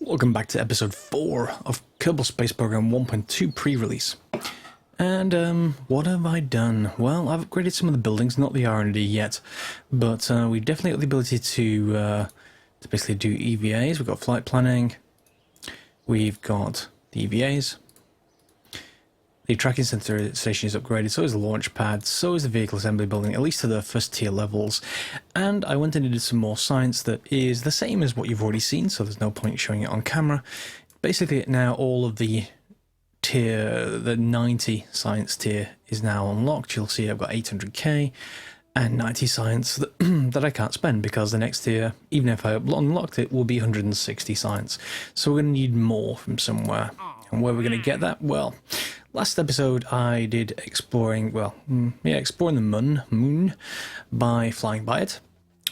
Welcome back to episode 4 of Kerbal Space Program 1.2 pre-release. And what have I done? Well, I've upgraded some of the buildings, not the R&D yet, but we've definitely got the ability to basically do EVAs. We've got flight planning, we've got the EVAs, the tracking center station is upgraded, so is the launch pad, so is the vehicle assembly building, at least to the first tier levels. And I went in and did some more science that is the same as what you've already seen, so there's no point showing it on camera. Basically now all of the 90 science tier is now unlocked. You'll see I've got 800k and 90 science that I can't spend because the next tier, even if I unlocked it, will be 160 science. So we're going to need more from somewhere. And where we're going to get that? Well, last episode I did exploring the moon by flying by it.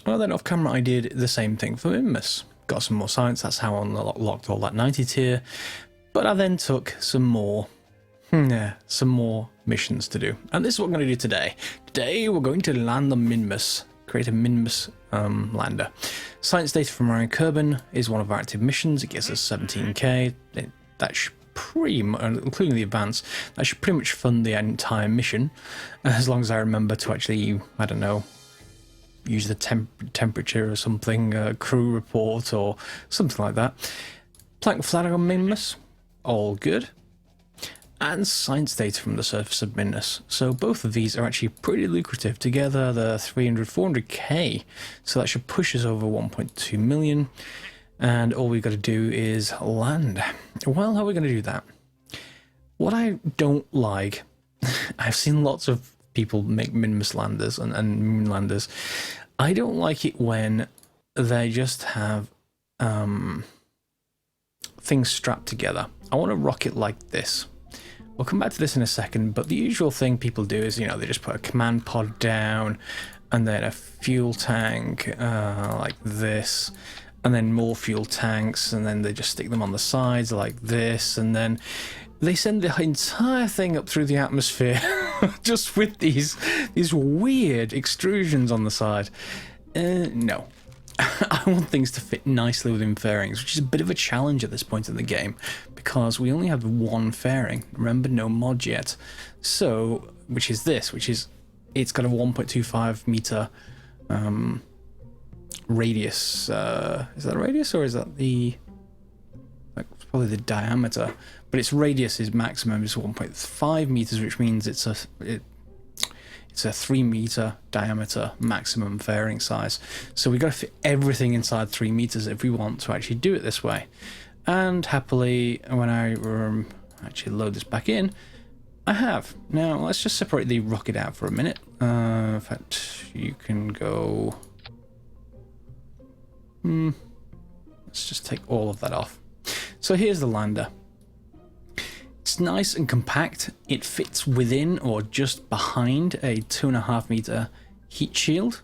Well, then off camera I did the same thing for Minmas. Got some more science, that's how I unlocked all that 90 tier. But I then took some more missions to do. And this is what I'm going to do today. Today we're going to land on Minmas, create a Minmas lander. Science data from around Kerbal is one of our active missions. It gets us 17k. That should pretty much, including the advance, that should pretty much fund the entire mission, as long as I remember to actually, I don't know, use the temperature or something, crew report or something like that. Plank flag on Minmas, all good. And science data from the surface of Minmas. So both of these are actually pretty lucrative. Together they're 400k, so that should push us over 1.2 million. And all we've got to do is land. Well, how are we going to do that? What I don't like, I've seen lots of people make Minmas landers and moon landers. I don't like it when they just have things strapped together. I want a rocket like this. We'll come back to this in a second, but the usual thing people do is, they just put a command pod down and then a fuel tank like this, and then more fuel tanks, and then they just stick them on the sides like this, and then they send the entire thing up through the atmosphere just with these weird extrusions on the side. No. I want things to fit nicely within fairings, which is a bit of a challenge at this point in the game, because we only have one fairing. Remember, no mod yet. So, it's got a 1.25 meter radius. Is that a radius, or is that probably the diameter? But its radius is maximum is 1.5 meters, which means it's a 3 meter diameter maximum fairing size. So we've got to fit everything inside 3 meters if we want to actually do it this way. And happily, when I actually load this back in, I have. Now let's just separate the rocket out for a minute. In fact, you can go. Let's just take all of that off. So here's the lander. It's nice and compact. It fits within or just behind a 2.5 meter heat shield.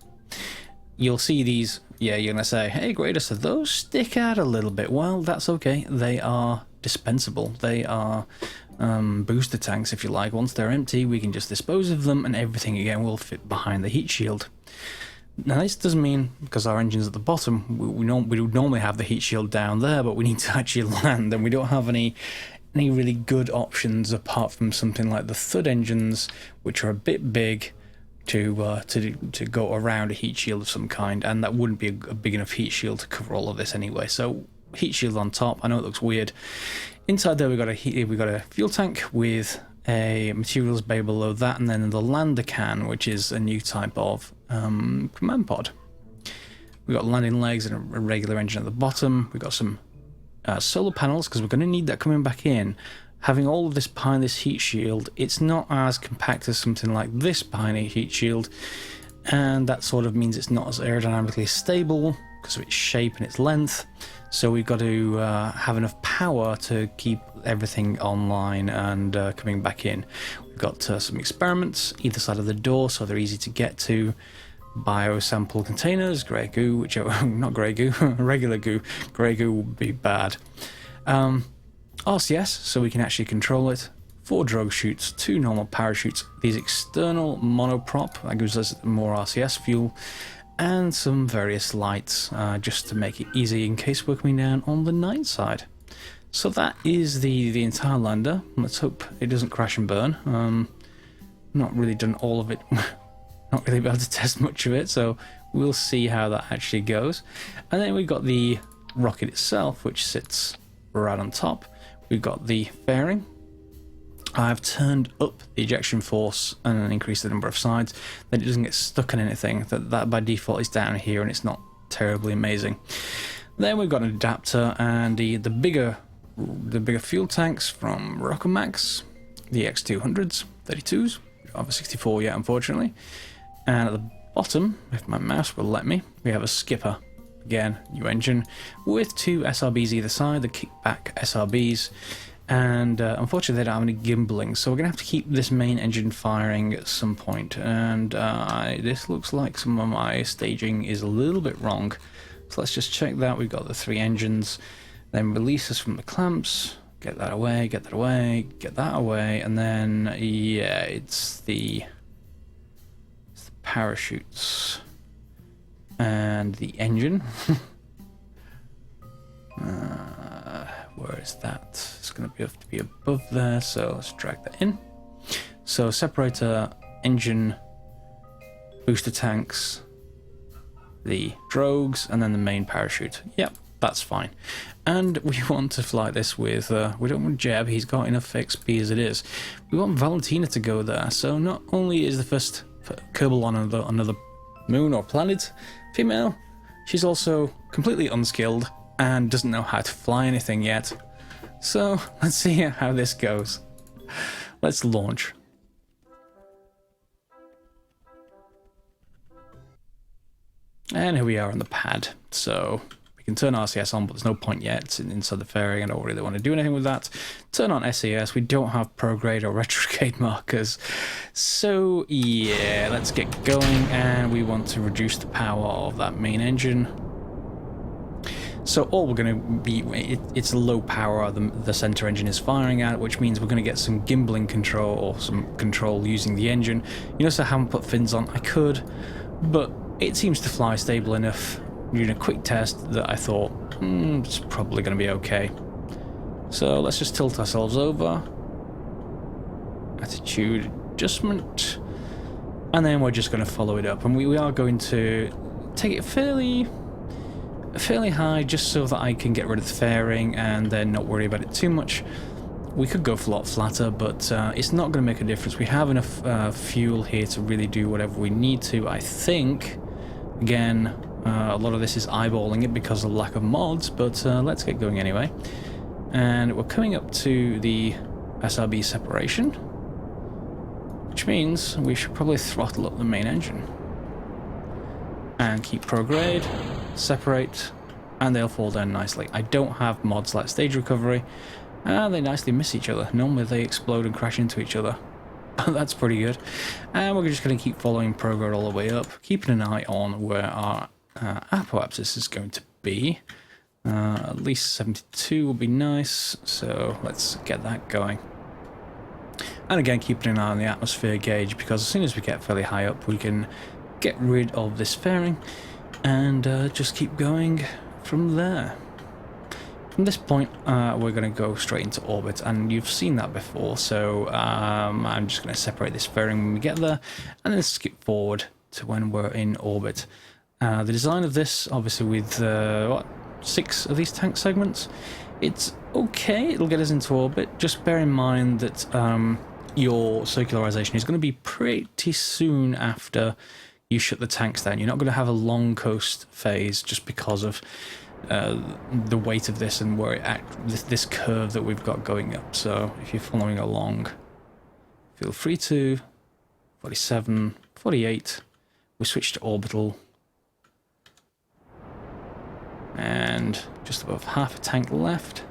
You'll see these, you're going to say, hey Grader, so those stick out a little bit. Well, that's okay. They are dispensable. They are booster tanks, if you like. Once they're empty, we can just dispose of them and everything again will fit behind the heat shield. Now this doesn't mean, because our engine's at the bottom, we would normally have the heat shield down there, but we need to actually land, and we don't have any really good options apart from something like the Thud engines, which are a bit big to go around a heat shield of some kind, and that wouldn't be a big enough heat shield to cover all of this anyway. So heat shield on top. I know it looks weird. Inside there we got a fuel tank with a materials bay below that, and then the lander can, which is a new type of command pod. We've got landing legs and a regular engine at the bottom. We've got some solar panels, because we're going to need that coming back in. Having all of this behind this heat shield, it's not as compact as something like this behind a heat shield, and that sort of means it's not as aerodynamically stable because of its shape and its length. So we've got to have enough power to keep everything online and coming back in. We've got some experiments either side of the door, so they're easy to get to. Biosample containers, grey goo, not grey goo, regular goo. Grey goo would be bad. RCS, so we can actually control it. 4 drogue chutes, 2 normal parachutes. These external monoprop, that gives us more RCS fuel. and some various lights just to make it easy in case we're coming down on the night side. So that is the entire lander. Let's hope it doesn't crash and burn. Not really done all of it. Not really able to test much of it, so we'll see how that actually goes. And then we've got the rocket itself, which sits right on top. We've got the fairing. I've turned up the ejection force and increased the number of sides, that it doesn't get stuck in anything. That by default is down here, and it's not terribly amazing. Then we've got an adapter and the bigger fuel tanks from Rockamax, the X200s, 32s. We don't have a 64 yet, unfortunately. And at the bottom, if my mouse will let me, we have a skipper. Again, new engine with two SRBs either side, the kickback SRBs. And unfortunately, they don't have any gimbling, so we're going to have to keep this main engine firing at some point. And this looks like some of my staging is a little bit wrong. So let's just check that. We've got the three engines, then release us from the clamps, get that away, get that away, get that away, and then, yeah, it's the parachutes and the engine. Where is that? It's going to have to be above there, so let's drag that in. So separator, engine, booster tanks, the drogues, and then the main parachute. Yep, that's fine. And we want to fly this with, we don't want Jeb, he's got enough XP as it is. We want Valentina to go there, so not only is the first Kerbal on another moon or planet female, she's also completely unskilled and doesn't know how to fly anything yet. So let's see how this goes. Let's launch. And here we are on the pad. So we can turn RCS on, but there's no point yet. It's inside the fairing. I don't really want to do anything with that. Turn on SAS. We don't have prograde or retrograde markers. So yeah, let's get going. And we want to reduce the power of that main engine. So all we're going to be, it's a low power the center engine is firing at, which means we're going to get some gimbling control or some control using the engine. You notice I haven't put fins on. I could, but it seems to fly stable enough during a quick test that I thought, it's probably going to be okay. So let's just tilt ourselves over. Attitude adjustment. And then we're just going to follow it up. And we are going to take it fairly high, just so that I can get rid of the fairing and then not worry about it too much. We could go a lot flatter, but it's not going to make a difference. We have enough fuel here to really do whatever we need to, I think. Again, a lot of this is eyeballing it because of lack of mods, but let's get going anyway. And we're coming up to the SRB separation, which means we should probably throttle up the main engine. And keep prograde, separate, and they'll fall down nicely. I don't have mods like stage recovery, and they nicely miss each other. Normally they explode and crash into each other. That's pretty good. And we're just going to keep following prograde all the way up, keeping an eye on where our apoapsis is going to be. At least 72 will be nice, so let's get that going. And again, keeping an eye on the atmosphere gauge, because as soon as we get fairly high up, we can get rid of this fairing and just keep going from there. From this point, we're going to go straight into orbit, and you've seen that before, so I'm just going to separate this fairing when we get there, and then skip forward to when we're in orbit. The design of this, obviously with, 6 of these tank segments, it's okay, it'll get us into orbit. Just bear in mind that your circularization is going to be pretty soon after you shut the tanks down. You're not going to have a long coast phase just because of the weight of this and where this curve that we've got going up. So if you're following along, feel free to. 47, 48, we switch to orbital, and just above half a tank left.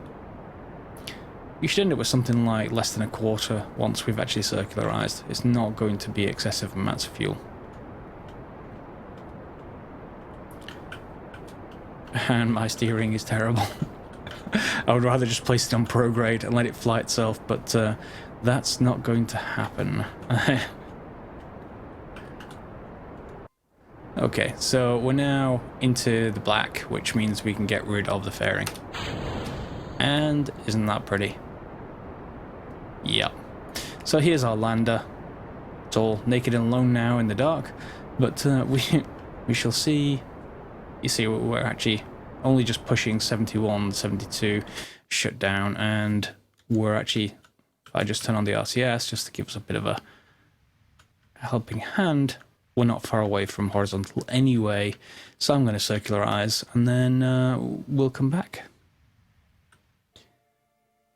You should end up with something like less than a quarter once we've actually circularized. It's not going to be excessive amounts of fuel. And my steering is terrible. I would rather just place it on prograde and let it fly itself, but that's not going to happen. Okay, so we're now into the black, which means we can get rid of the fairing. And isn't that pretty? Yep. So here's our lander. It's all naked and alone now in the dark, but we shall see. You see, we're actually only just pushing 71, 72 shut down, and we're actually, if I just turn on the RCS just to give us a bit of a helping hand, we're not far away from horizontal anyway, so I'm going to circularize and then we'll come back.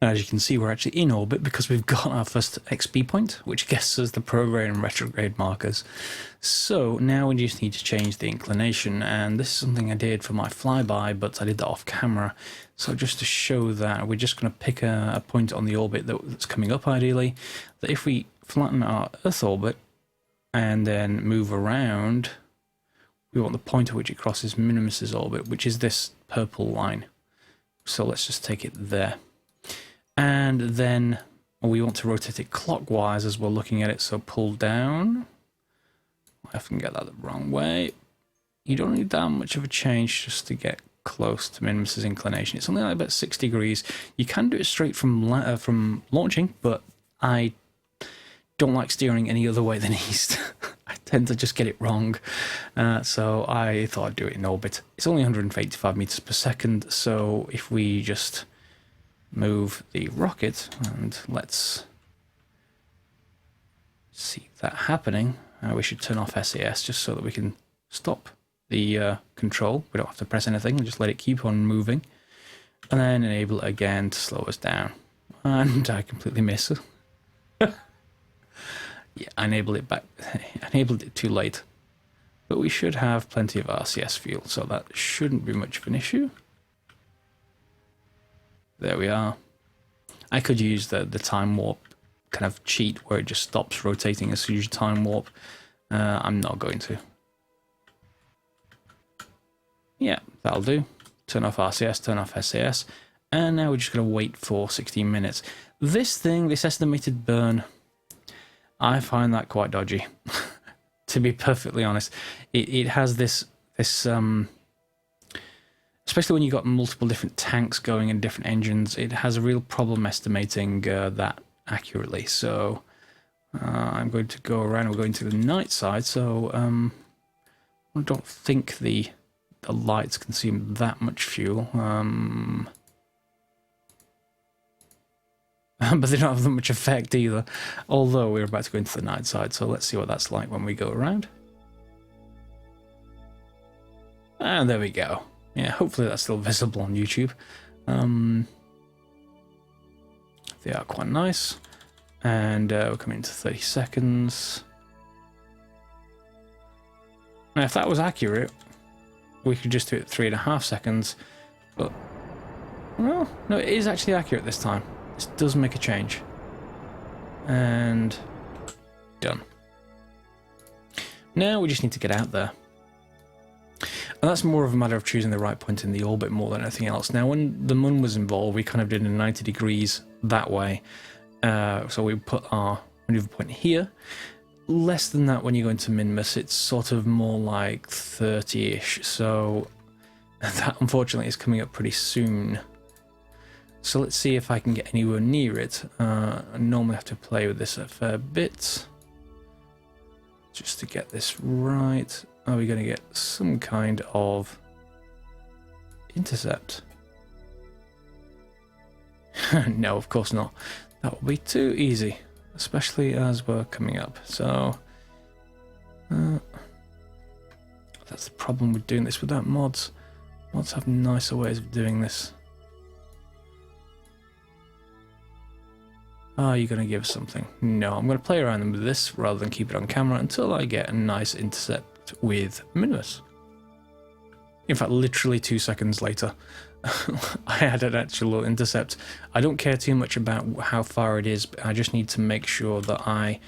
As you can see, we're actually in orbit because we've got our first XP point, which gets us the prograde and retrograde markers. So now we just need to change the inclination, and this is something I did for my flyby, but I did that off camera. So just to show that, we're just going to pick a point on the orbit that's coming up ideally, that if we flatten our Earth orbit and then move around, we want the point at which it crosses Minmas's orbit, which is this purple line. So let's just take it there. And then we want to rotate it clockwise as we're looking at it, so pull down. I often get that the wrong way. You don't need that much of a change just to get close to Minmas's inclination. It's only like about 6 degrees. You can do it straight from launching, but I don't like steering any other way than east. I tend to just get it wrong. So I thought I'd do it in orbit. It's only 185 meters per second, so if we just move the rocket, and let's see that happening. We should turn off SAS just so that we can stop the control. We don't have to press anything and just let it keep on moving, and then enable it again to slow us down. And I completely miss it. Yeah, I enabled it back. I enabled it too late, but we should have plenty of RCS fuel, so that shouldn't be much of an issue. There we are. I could use the time warp kind of cheat where it just stops rotating as soon as you time warp. I'm not going to. Yeah, that'll do. Turn off RCS, turn off SAS, and now we're just going to wait for 16 minutes. This thing, this estimated burn, I find that quite dodgy. To be perfectly honest, it has this especially when you've got multiple different tanks going and different engines, it has a real problem estimating that accurately. So I'm going to go around, we're going to the night side, so I don't think the lights consume that much fuel. But they don't have that much effect either, although we're about to go into the night side, so let's see what that's like when we go around. And there we go. Yeah, hopefully that's still visible on YouTube. They are quite nice. And we're coming into 30 seconds. Now, if that was accurate, we could just do it 3.5 seconds. But, well, no, it is actually accurate this time. This does make a change. And done. Now we just need to get out there. And that's more of a matter of choosing the right point in the orbit more than anything else. Now, when the moon was involved, we kind of did a 90 degrees that way. So we put our maneuver point here. Less than that when you go into Minmas, it's sort of more like 30-ish. So that, unfortunately, is coming up pretty soon. So let's see if I can get anywhere near it. I normally have to play with this a fair bit. Just to get this right. Are we going to get some kind of intercept? No, of course not. That will be too easy, especially as we're coming up. So that's the problem with doing this without mods. Mods have nicer ways of doing this. Are you going to give us something? No, I'm going to play around with this rather than keep it on camera until I get a nice intercept with Minmas. In fact, literally 2 seconds later, I had an actual intercept. I don't care too much about how far it is, but I just need to make sure that I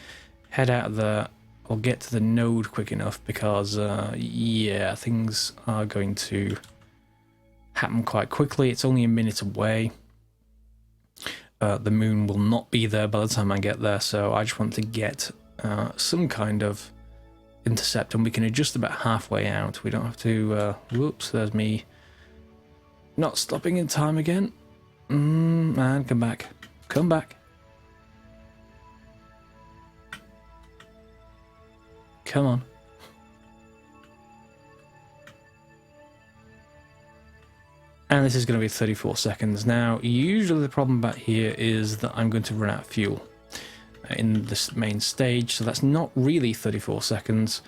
head out there or get to the node quick enough because, yeah, things are going to happen quite quickly. It's only a minute away. The moon will not be there by the time I get there, so I just want to get some kind of intercept, and we can adjust about halfway out. We don't have to... whoops, there's me not stopping in time again. And come back. Come back. Come on. And this is going to be 34 seconds. Now, usually the problem back here is that I'm going to run out of fuel in this main stage, so that's not really 34 seconds,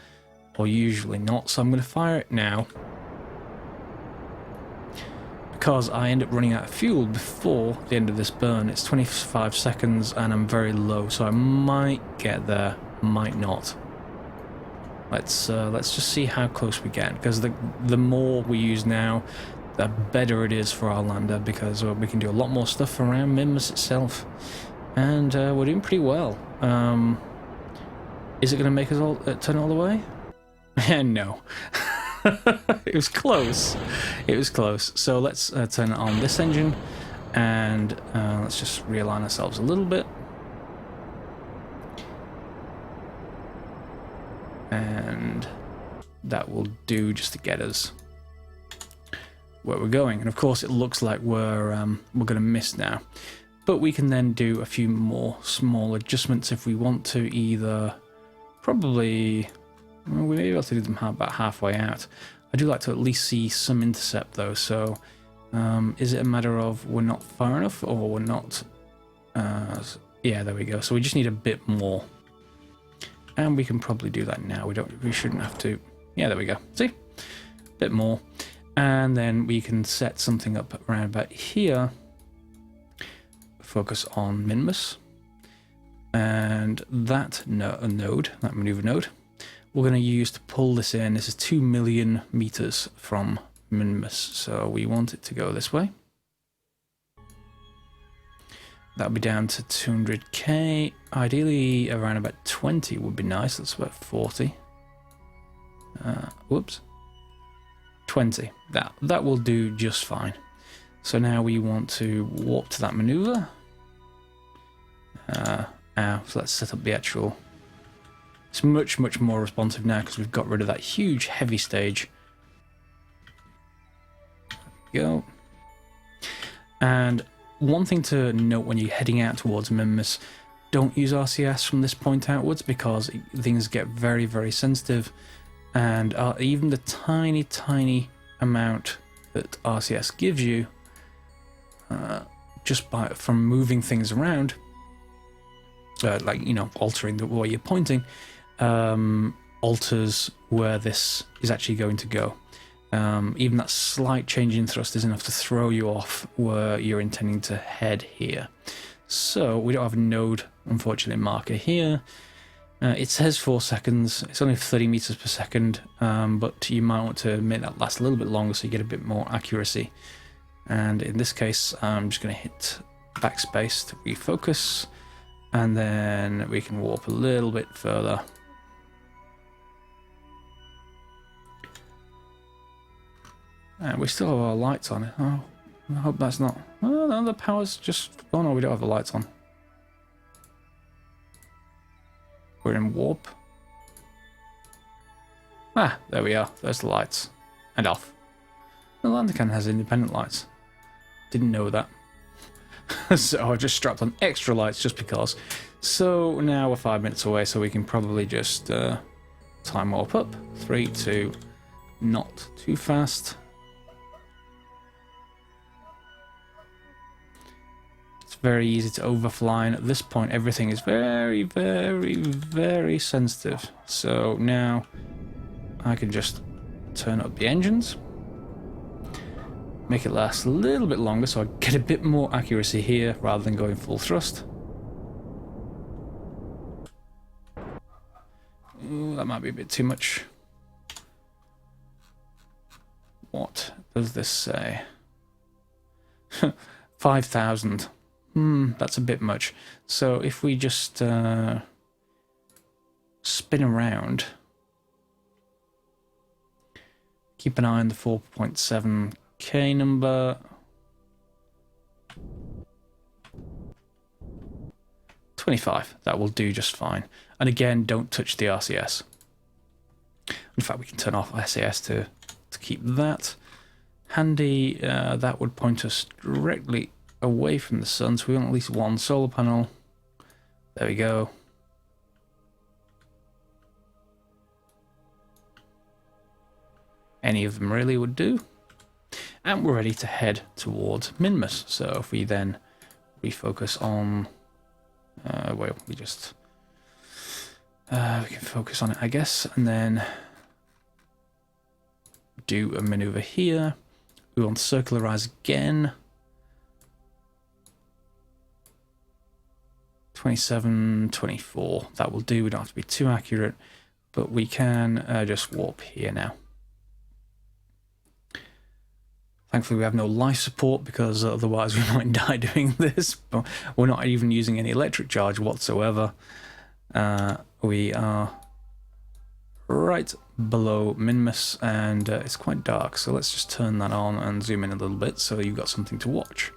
or usually not, so I'm going to fire it now because I end up running out of fuel before the end of this burn. It's 25 seconds and I'm very low, so I might get there, might not. Let's just see how close we get, because the more we use now, the better it is for our lander, because we can do a lot more stuff around Minmas itself, and we're doing pretty well. Is it going to make us all turn all the way? No. It was close. It was close. So let's turn on this engine, and let's just realign ourselves a little bit. And that will do just to get us where we're going. And of course it looks like we're going to miss now, but we can then do a few more small adjustments if we want to. Either probably, well, we may be able to do them about halfway out. I do like to at least see some intercept though, so is it a matter of we're not far enough, or we're not yeah, there we go. So we just need a bit more, and we can probably do that now. We shouldn't have to. Yeah, there we go. See, a bit more. And then we can set something up around about here. Focus on Minmas. And that node, that maneuver node, we're going to use to pull this in. This is 2 million meters from Minmas, so we want it to go this way. That'll be down to 200k. Ideally, around about 20 would be nice. That's about 40. Whoops. 20. That will do just fine. So now we want to warp to that maneuver. So let's set up the actual. It's much more responsive now because we've got rid of that huge heavy stage. There we go. And one thing to note when you're heading out towards Minmas, don't use RCS from this point outwards, because things get very sensitive. And even the tiny amount that RCS gives you, just from moving things around, like, you know, altering the way you're pointing, alters where this is actually going to go. Even that slight change in thrust is enough to throw you off where you're intending to head here. So we don't have a node, unfortunately, marker here. It says 4 seconds. It's only 30 meters per second, but you might want to make that last a little bit longer so you get a bit more accuracy. And in this case, I'm just going to hit backspace to refocus, and then we can warp a little bit further. And we still have our lights on. Oh, I hope that's not... Oh, no, the power's just... Oh no, we don't have the lights on. We're in warp. Ah, there we are. There's the lights. And off. The Landercan has independent lights. Didn't know that. So I just strapped on extra lights just because. So now we're 5 minutes away, so we can probably just time warp up. 3, 2, not too fast. Very easy to overfly, and at this point everything is very sensitive. So now I can just turn up the engines, make it last a little bit longer so I get a bit more accuracy here rather than going full thrust. Ooh, that might be a bit too much. What does this say? 5,000. That's a bit much. So if we just spin around, keep an eye on the 4.7k number. 25, that will do just fine. And again, don't touch the RCS. In fact, we can turn off SAS to keep that. Handy, that would point us directly away from the sun, so we want at least one solar panel. There we go. Any of them really would do. And we're ready to head towards Minmas. So if we then refocus on... well, we just... we can focus on it, I guess, and then do a maneuver here. We want to circularize again. 27, 24. That will do. We don't have to be too accurate, but we can just warp here now. Thankfully, we have no life support because otherwise we might die doing this. But we're not even using any electric charge whatsoever. We are right below Minmas, and it's quite dark, so let's just turn that on and zoom in a little bit so you've got something to watch.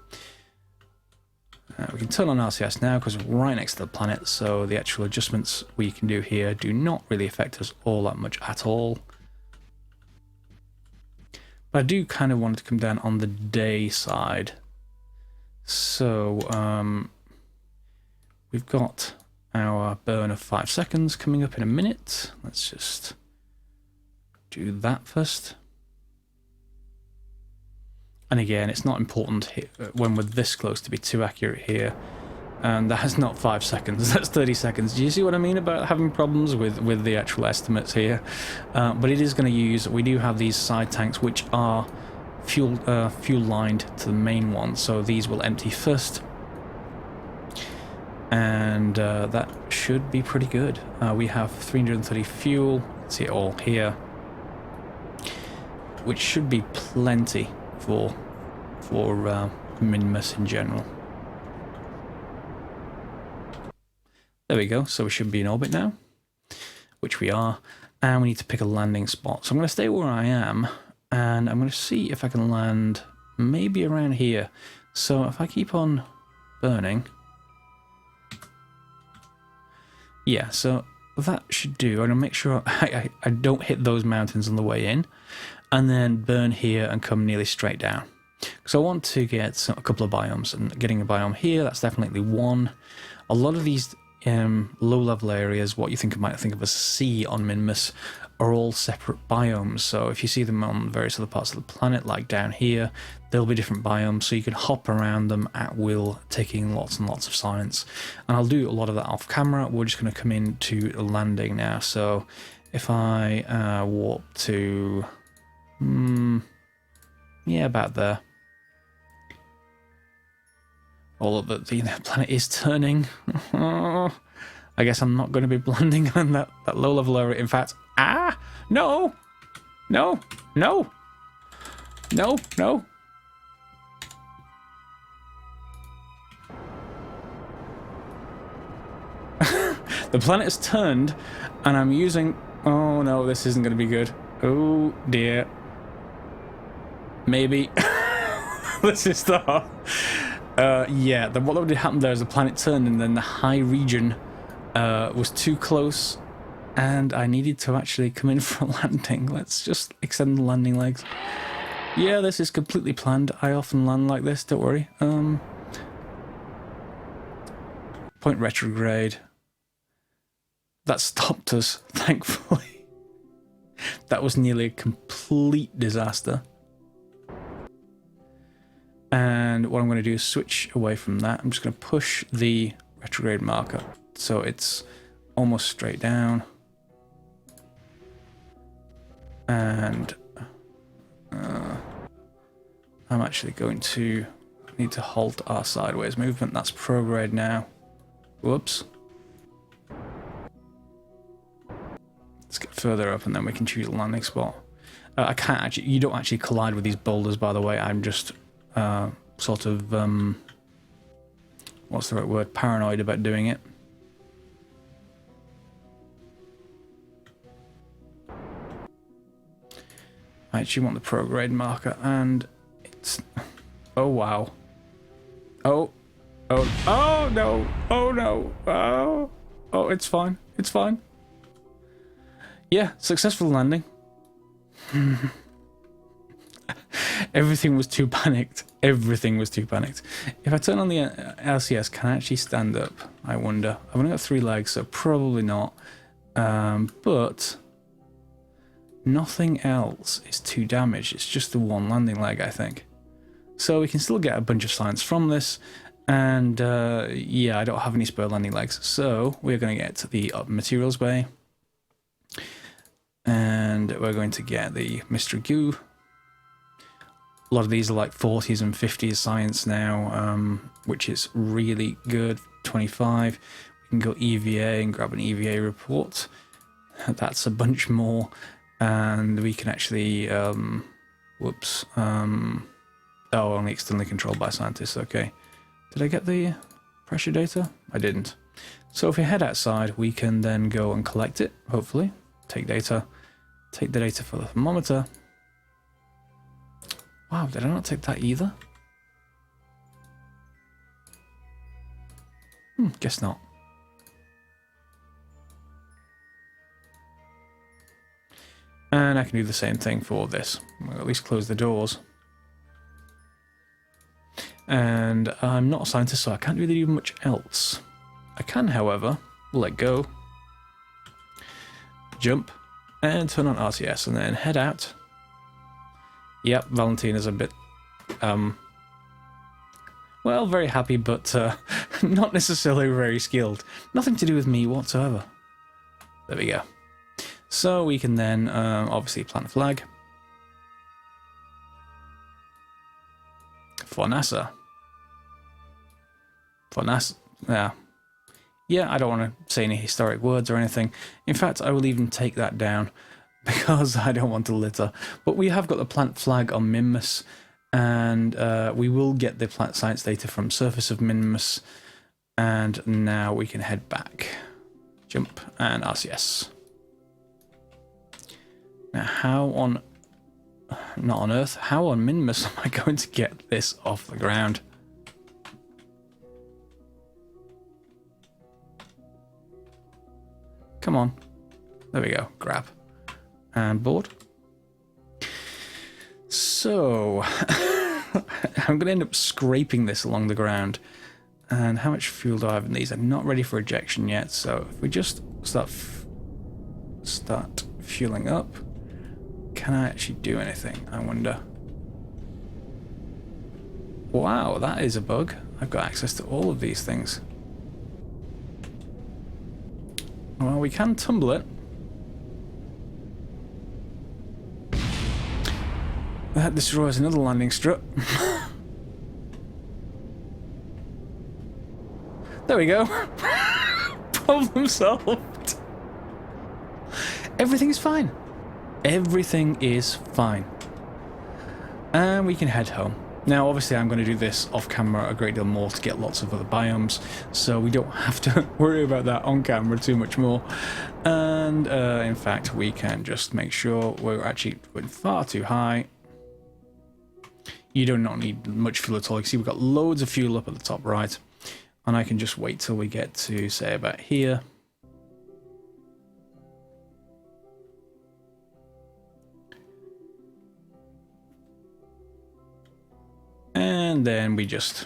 We can turn on RCS now because we're right next to the planet, so the actual adjustments we can do here do not really affect us all that much at all. But I do kind of want it to come down on the day side. So we've got our burn of 5 seconds coming up in a minute. Let's just do that first. And again, it's not important when we're this close to be too accurate here. And that's not 5 seconds, that's 30 seconds. Do you see what I mean about having problems with the actual estimates here? But it is going to use, we do have these side tanks which are fuel lined to the main one, so these will empty first. And that should be pretty good. We have 330 fuel, see it all here, which should be plenty for Minmas in general. There we go, so we should be in orbit now, which we are, and we need to pick a landing spot. So I'm going to stay where I am, and I'm going to see if I can land maybe around here. So if I keep on burning, yeah, so that should do. I'm going to make sure I don't hit those mountains on the way in, and then burn here and come nearly straight down. Because I want to get a couple of biomes, and getting a biome here, that's definitely one. A lot of these low-level areas, what you might think of as a sea on Minmas, are all separate biomes. So if you see them on various other parts of the planet, like down here, there'll be different biomes, so you can hop around them at will, taking lots and lots of science. And I'll do a lot of that off camera. We're just going to come into a landing now. So if I warp to... yeah, about there. All of the planet is turning. I guess I'm not going to be landing on that low level area. In fact, no, no, no, no, no. The planet has turned, and I'm using. Oh no, this isn't going to be good. Oh dear. Maybe. This is the. Yeah, what did happen there is the planet turned, and then the high region was too close, and I needed to actually come in for a landing. Let's just extend the landing legs. Yeah, this is completely planned. I often land like this, don't worry. Point retrograde. That stopped us, thankfully. That was nearly a complete disaster. And what I'm going to do is switch away from that. I'm just going to push the retrograde marker so it's almost straight down. And I'm actually going to need to halt our sideways movement. That's prograde now. Whoops. Let's get further up and then we can choose a landing spot. I can't actually, you don't actually collide with these boulders, by the way. I'm just sort of, what's the right word, paranoid about doing it. I actually want the prograde marker, and it's, oh wow, oh no, oh no, oh, it's fine, Yeah, successful landing. Everything was too panicked. Everything was too panicked. If I turn on the LCS, can I actually stand up? I wonder. I've only got 3 legs, so probably not. But nothing else is too damaged. It's just the 1 landing leg, I think. So we can still get a bunch of science from this. And yeah, I don't have any spare landing legs. So we're going to get to the materials bay. And we're going to get the mystery goo. A lot of these are like 40s and 50s science now, which is really good. 25. We can go EVA and grab an EVA report. That's a bunch more. And we can actually, whoops. Oh, only externally controlled by scientists. Okay. Did I get the pressure data? I didn't. So if we head outside, we can then go and collect it, hopefully. Take data. Take the data for the thermometer. Wow, did I not take that either? Guess not. And I can do the same thing for this. We'll at least close the doors. And I'm not a scientist, so I can't really do much else. I can, however, let go, jump, and turn on RTS, and then head out. Yep, Valentina's a bit, well, very happy, but not necessarily very skilled. Nothing to do with me whatsoever. There we go. So we can then, obviously, plant a flag. For NASA. For NASA, yeah. Yeah, I don't want to say any historic words or anything. In fact, I will even take that down because I don't want to litter. But we have got the plant flag on Minmas, and we will get the plant science data from surface of Minmas. And now we can head back. Jump and RCS. Now, how on... not on Earth, how on Minmas am I going to get this off the ground? Come on. There we go. Grab. And board. So, I'm going to end up scraping this along the ground. And how much fuel do I have in these? I'm not ready for ejection yet, so if we just start fueling up, can I actually do anything? I wonder. Wow, that is a bug. I've got access to all of these things. Well, we can tumble it. That destroys another landing strut. There we go. Problem solved. Everything is fine. Everything is fine. And we can head home. Now, obviously, I'm going to do this off camera a great deal more to get lots of other biomes, so we don't have to worry about that on camera too much more. And in fact, we can just make sure we're actually going far too high. You do not need much fuel at all. You see, we've got loads of fuel up at the top right, and I can just wait till we get to, say, about here. And then we just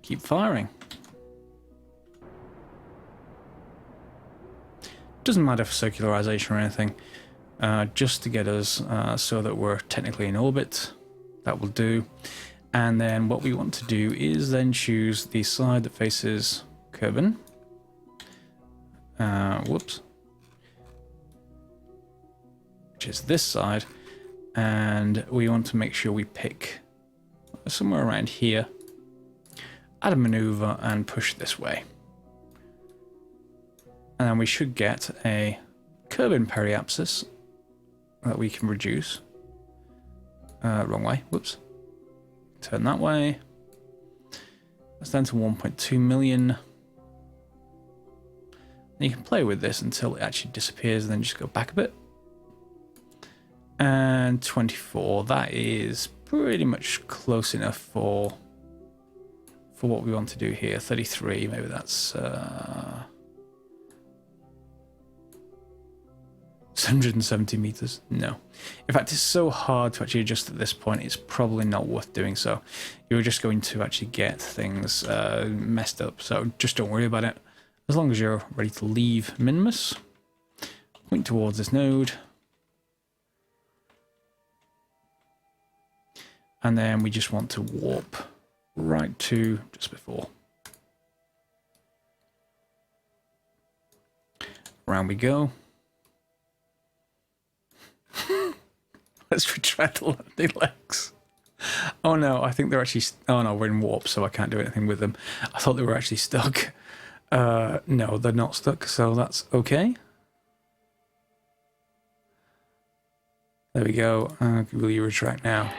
keep firing. Doesn't matter for circularization or anything, just to get us so that we're technically in orbit. That will do. And then what we want to do is then choose the side that faces Kerbal. Whoops. Which is this side. And we want to make sure we pick somewhere around here, add a maneuver and push this way. And then we should get a Kerbal periapsis that we can reduce. Wrong way, whoops. Turn that way. That's down to 1.2 million. And you can play with this until it actually disappears and then just go back a bit. And 24, that is pretty much close enough for what we want to do here. 33, maybe that's 170 meters. No. In fact, it's so hard to actually adjust at this point, it's probably not worth doing so. You're just going to actually get things messed up, so just don't worry about it. As long as you're ready to leave Minmas, point towards this node. And then we just want to warp right to just before. Around we go. Let's retract the landing legs. Oh no, I think they're actually... Oh no, we're in warp, so I can't do anything with them. I thought they were actually stuck. No, they're not stuck, so that's okay. There we go. Will you retract now?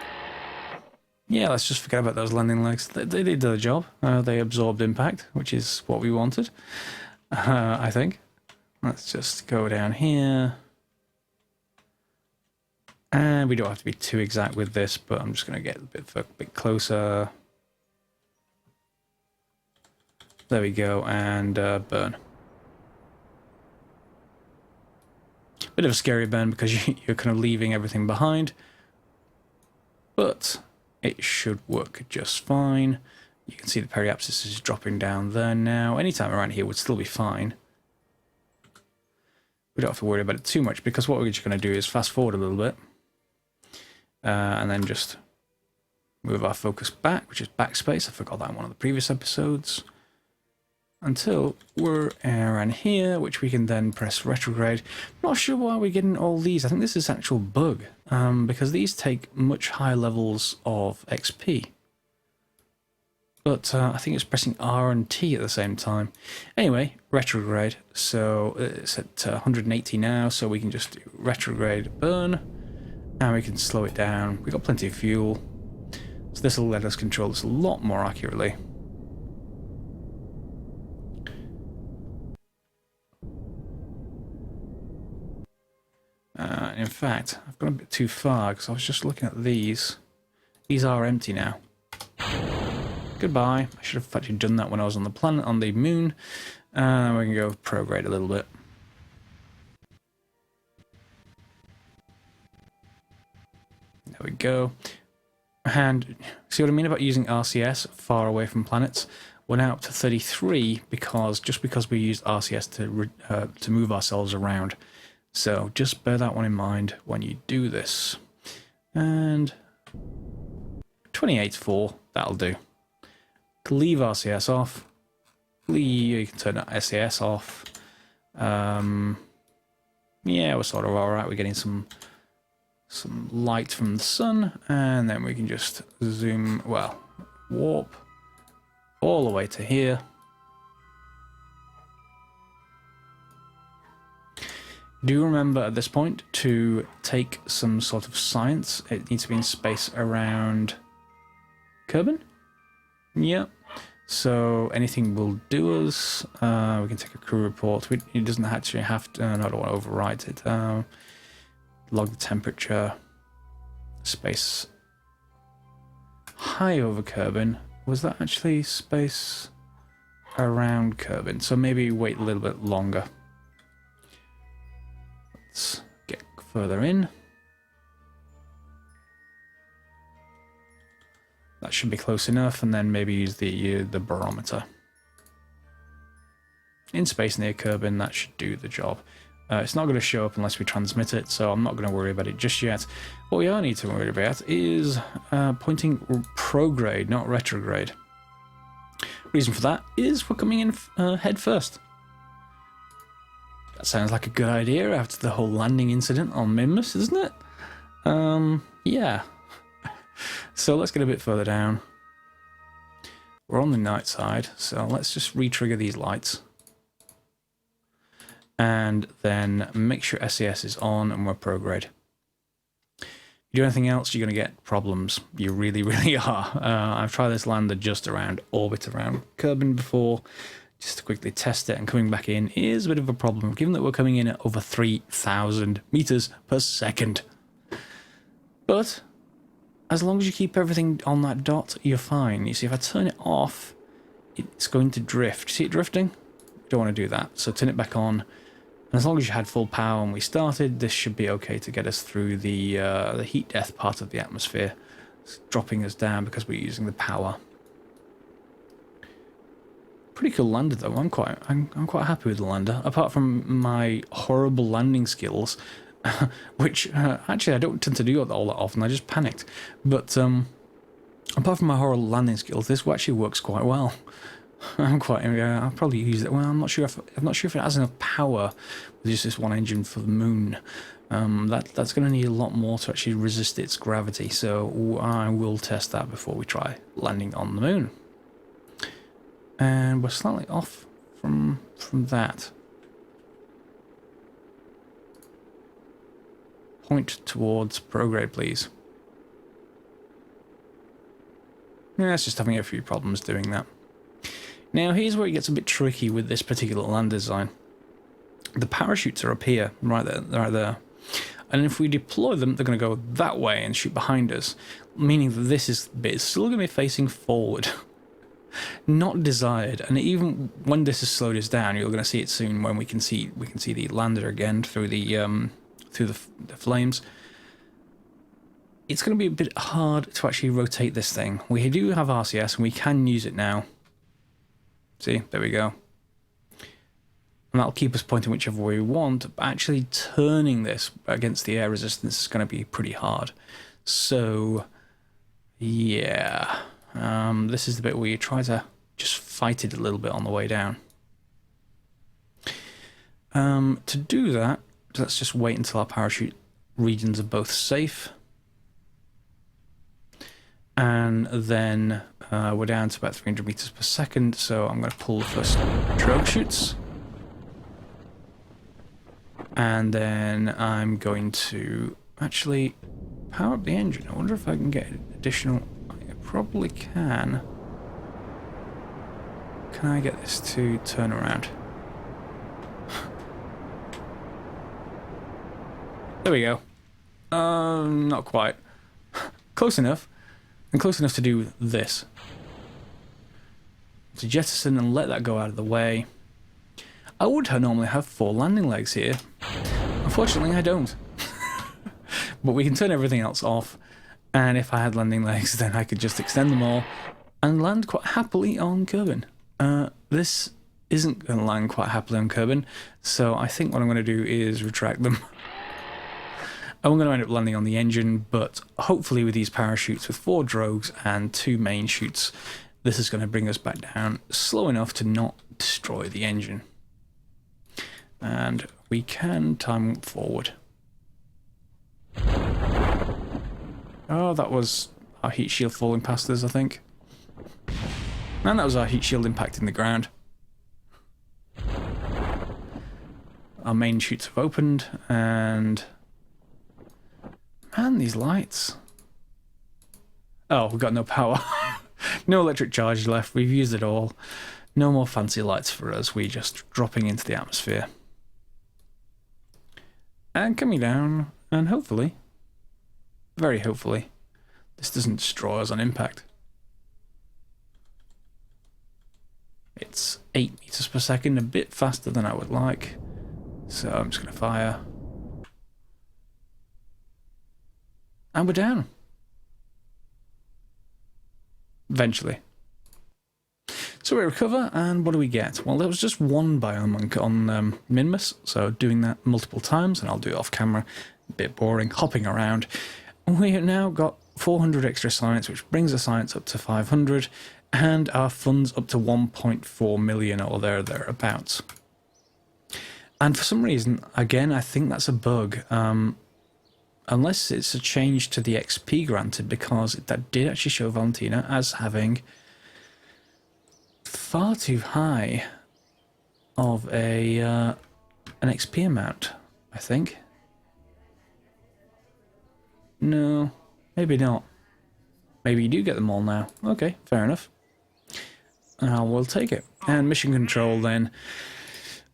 Yeah, let's just forget about those landing legs. They did the job. They absorbed impact, which is what we wanted, I think. Let's just go down here. And we don't have to be too exact with this, but I'm just going to get a bit closer. There we go, and burn. Bit of a scary burn because you're kind of leaving everything behind. But it should work just fine. You can see the periapsis is dropping down there now. Anytime around here would still be fine. We don't have to worry about it too much because what we're just going to do is fast forward a little bit. And then just move our focus back, which is backspace. I forgot that in one of the previous episodes. Until we're around here, which we can then press retrograde. Not sure why we're getting all these. I think this is actual bug, because these take much higher levels of XP. But I think it's pressing R and T at the same time. Anyway, retrograde. So it's at 180 now, so we can just do retrograde burn. And we can slow it down. We've got plenty of fuel. So this will let us control this a lot more accurately. In fact, I've gone a bit too far because I was just looking at these. These are empty now. Goodbye. I should have actually done that when I was on the planet, on the moon. We can go prograde a little bit. There we go. And see what I mean about using RCS far away from planets? We're now up to 33 because we used RCS to move ourselves around. So just bear that one in mind when you do this. And 28.4, that'll do. Leave RCS off. You can turn SAS off. Yeah, we're sort of alright. We're getting some light from the sun, and then we can just zoom, well, warp all the way to here. Do remember at this point to take some sort of science. It needs to be in space around KERBAL. Yep. So anything will do us. We can take a crew report. It doesn't actually have to. No, I don't want to overwrite it. Log the temperature. Space high over KERBAL. Was that actually space around KERBAL? So maybe wait a little bit longer. Let's get further in. That should be close enough, and then maybe use the barometer. In space near KERBAL, that should do the job. It's not going to show up unless we transmit it, so I'm not going to worry about it just yet. What we are need to worry about is pointing prograde, not retrograde. Reason for that is we're coming in head first. That sounds like a good idea after the whole landing incident on Minmas, isn't it? Yeah. So let's get a bit further down. We're on the night side, so let's just re-trigger these lights. And then make sure SAS is on and we're prograde. You do anything else, you're going to get problems. You really, really are. I've tried this lander just around orbit around KERBAL before, just to quickly test it, and coming back in is a bit of a problem, given that we're coming in at over 3,000 meters per second. But as long as you keep everything on that dot, you're fine. You see, if I turn it off, it's going to drift. See it drifting? You don't want to do that. So turn it back on, And as long as you had full power when we started, this should be okay to get us through the heat death part of the atmosphere. It's dropping us down because we're using the power. Pretty cool lander though. I'm quite happy with the lander. Apart from my horrible landing skills, which actually I don't tend to do all that often. I just panicked. But apart from my horrible landing skills, this actually works quite well. I'll probably use it. Well, I'm not sure if it has enough power with just this one engine for the moon. That's going to need a lot more to actually resist its gravity. So I will test that before we try landing on the moon. And we're slightly off from that. Point towards prograde, please. Yeah, it's just having a few problems doing that. Now, here's where it gets a bit tricky with this particular land design. The parachutes are up here, right there. And if we deploy them, they're going to go that way and shoot behind us, meaning that this bit is still going to be facing forward. Not desired, and even when this has slowed us down, you're going to see it soon when we can see the lander again through the flames. It's going to be a bit hard to actually rotate this thing. We do have RCS and we can use it now. See, there we go. And that'll keep us pointing whichever way we want, but actually turning this against the air resistance is going to be pretty hard. So, yeah. This is the bit where you try to just fight it a little bit on the way down. To do that, let's just wait until our parachute regions are both safe. And then we're down to about 300 meters per second, so I'm going to pull the first drogue chutes. And then I'm going to actually power up the engine. I wonder if I can get additional... I probably can. Can I get this to turn around? There we go. Not quite. Close enough. And close enough to do this. To jettison and let that go out of the way. I would normally have 4 landing legs here. Unfortunately, I don't. But we can turn everything else off. And if I had landing legs, then I could just extend them all and land quite happily on Kerbin. This isn't going to land quite happily on Kerbin, so I think what I'm going to do is retract them. I'm going to end up landing on the engine, but hopefully with these parachutes, with 4 drogues and 2 main chutes, this is going to bring us back down slow enough to not destroy the engine. And we can time forward. Oh, that was our heat shield falling past us, I think. And that was our heat shield impacting the ground. Our main chutes have opened, and... man, these lights. Oh, we've got no power. No electric charge left. We've used it all. No more fancy lights for us. We're just dropping into the atmosphere. And coming down, and hopefully, very hopefully, this doesn't destroy us on impact. It's 8 meters per second, a bit faster than I would like. So I'm just going to fire. And we're down. Eventually. So we recover, and what do we get? Well, there was just one biome on Minmas, so doing that multiple times, and I'll do it off camera. A bit boring, hopping around. We have now got 400 extra science, which brings the science up to 500, and our funds up to 1.4 million or thereabouts. And for some reason, again, I think that's a bug. Unless it's a change to the XP granted, because that did actually show Valentina as having far too high of an XP amount, I think. No, maybe not. Maybe you do get them all now. Okay, fair enough. We'll take it. And mission control then.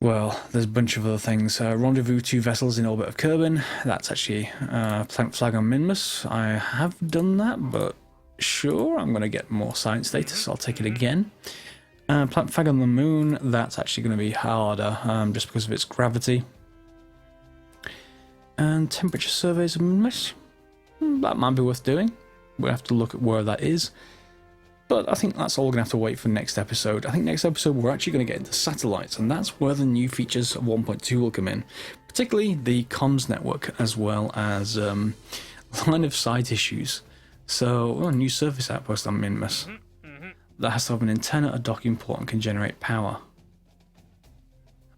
Well, there's a bunch of other things. Rendezvous 2 vessels in orbit of Kerbin. That's actually plant flag on Minmas. I have done that, but sure, I'm going to get more science data, so I'll take it again. Plant flag on the moon, that's actually going to be harder, just because of its gravity. And temperature surveys of Minmas. That might be worth doing. We'll have to look at where that is. But I think that's all we're going to have to wait for next episode. I think next episode we're actually going to get into satellites, and that's where the new features of 1.2 will come in. Particularly the comms network, as well as line of sight issues. So, a new surface outpost on Minmas. That has to have an antenna, a docking port, and can generate power.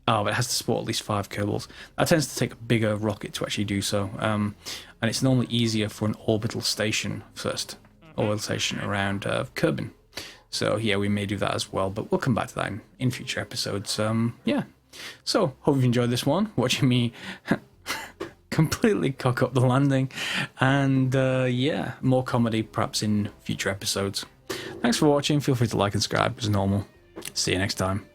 Oh, but it has to support at least 5 Kerbals. That tends to take a bigger rocket to actually do so. And it's normally easier for an orbital station first. Orbital station around Kerbin. So yeah, we may do that as well, but we'll come back to that in future episodes. Yeah. So, hope you've enjoyed this one. Watching me completely cock up the landing. And yeah, more comedy perhaps in future episodes. Thanks for watching. Feel free to like and subscribe as normal. See you next time.